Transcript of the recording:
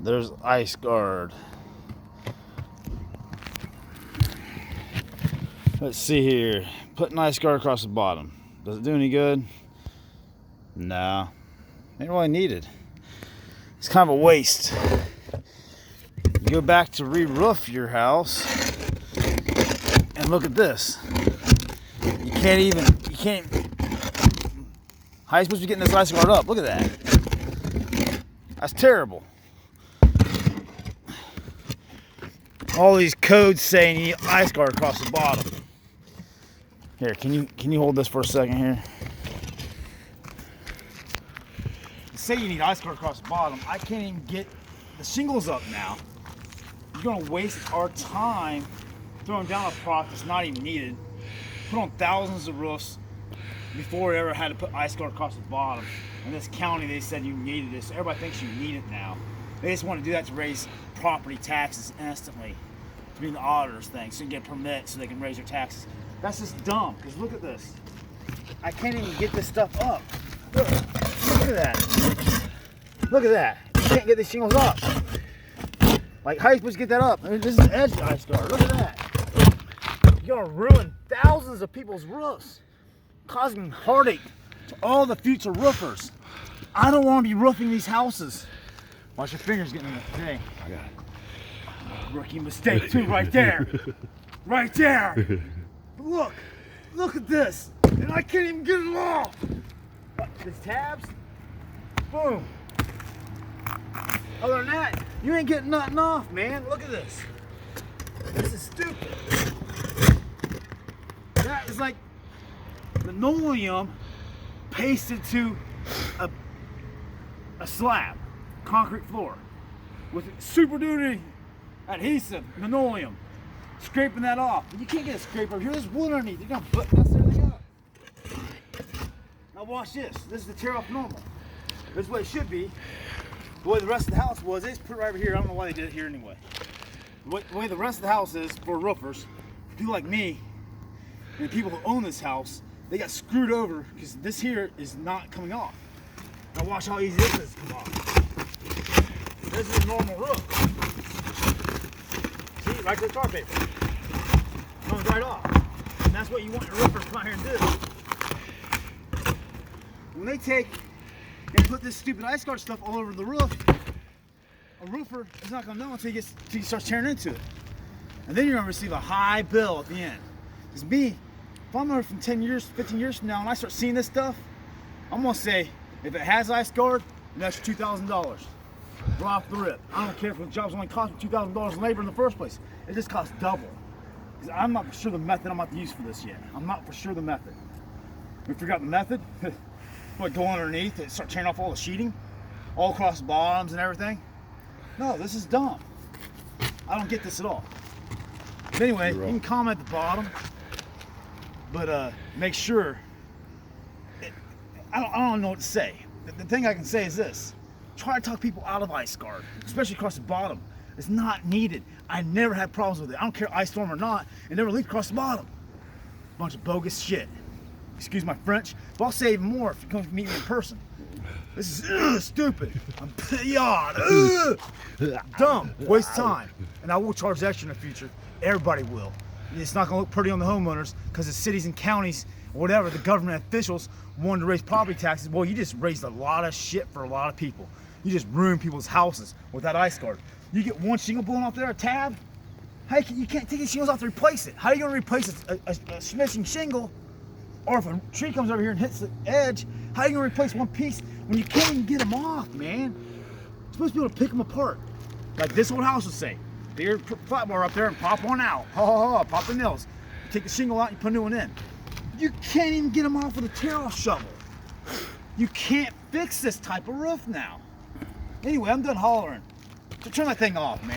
There's Ice Gaurd. Let's see here. Putting Ice Gaurd across the bottom. Does it do any good? No. Ain't really needed. It's kind of a waste. You go back to re-roof your house and look at this. You can't. How are you supposed to be getting this Ice Gaurd up? Look at that. That's terrible. All these codes saying you need Ice Gaurd across the bottom. Here, can you hold this for a second here? Say you need Ice Gaurd across the bottom. I can't even get the shingles up now. You're gonna waste our time throwing down a product that's not even needed. Put on thousands of roofs before we ever had to put Ice Gaurd across the bottom. In this county, they said you needed this. Everybody thinks you need it now. They just want to do that to raise property taxes instantly. To be the auditor's thing, so you can get permits so they can raise your taxes. That's just dumb, because look at this. I can't even get this stuff up. Look at that. Look at that. You can't get these shingles up. Like, how are you supposed to get that up? I mean, this is edge Ice Gaurd. Look at that. You're gonna ruin thousands of people's roofs, causing heartache to all the future roofers. I don't want to be roofing these houses. Watch your fingers getting in the thing. I got it. Rookie mistake too, right there. Right there. Look at this. And I can't even get it off. These tabs, boom. Other than that, you ain't getting nothing off, man. Look at this. This is stupid. That is like linoleum pasted to a slab, concrete floor, with super duty adhesive, linoleum. Scraping that off. You can't get a scraper over here. There's wood underneath. You're gonna mess everything up. Now watch this. This is the tear off normal. This is what it should be. The way the rest of the house was, they just put it right over here. I don't know why they did it here anyway. The way the rest of the house is for roofers, people like me, and people who own this house, they got screwed over because this here is not coming off. Now watch how easy this is to come off. This is a normal roof. See, right to the tar paper. Comes right off. And that's what you want your roofer to come out here and do. When they take and put this stupid Ice Gaurd stuff all over the roof, a roofer is not going to know until he starts tearing into it. And then you're going to receive a high bill at the end. Because me, if I'm here from 10 years, 15 years from now, and I start seeing this stuff, I'm going to say, if it has Ice Gaurd, an extra $2,000. Right off the rip. I don't care if the job's only cost me $2,000 in labor in the first place. It just costs double. Because I'm not for sure the method I'm about to use for this yet. I'm not for sure the method. We forgot the method. What, go underneath and start tearing off all the sheeting? All across the bottoms and everything? No, this is dumb. I don't get this at all. But anyway, you can comment at the bottom. But make sure. I don't know what to say. The thing I can say is this. Try to talk people out of Ice Gaurd, especially across the bottom. It's not needed. I never had problems with it. I don't care ice storm or not, it never leaked across the bottom. Bunch of bogus shit. Excuse my French, but I'll say even more if you come meet me in person. This is stupid. I'm dumb. Waste time. And I will charge extra in the future. Everybody will. It's not gonna look pretty on the homeowners because the cities and counties, or whatever, the government officials wanted to raise property taxes. Well, you just raised a lot of shit for a lot of people. You just ruined people's houses with that Ice Gaurd. You get one shingle blown off there, a tab. You can't take these shingles off to replace it. How are you going to replace a missing shingle? Or if a tree comes over here and hits the edge, how are you going to replace one piece when you can't even get them off, man? You're supposed to be able to pick them apart. Like this old house would say. Put your flat bar up there and pop one out. Pop the nails. You take the shingle out and you put a new one in. You can't even get them off with a tear-off shovel. You can't fix this type of roof now. Anyway, I'm done hollering. So turn that thing off, man.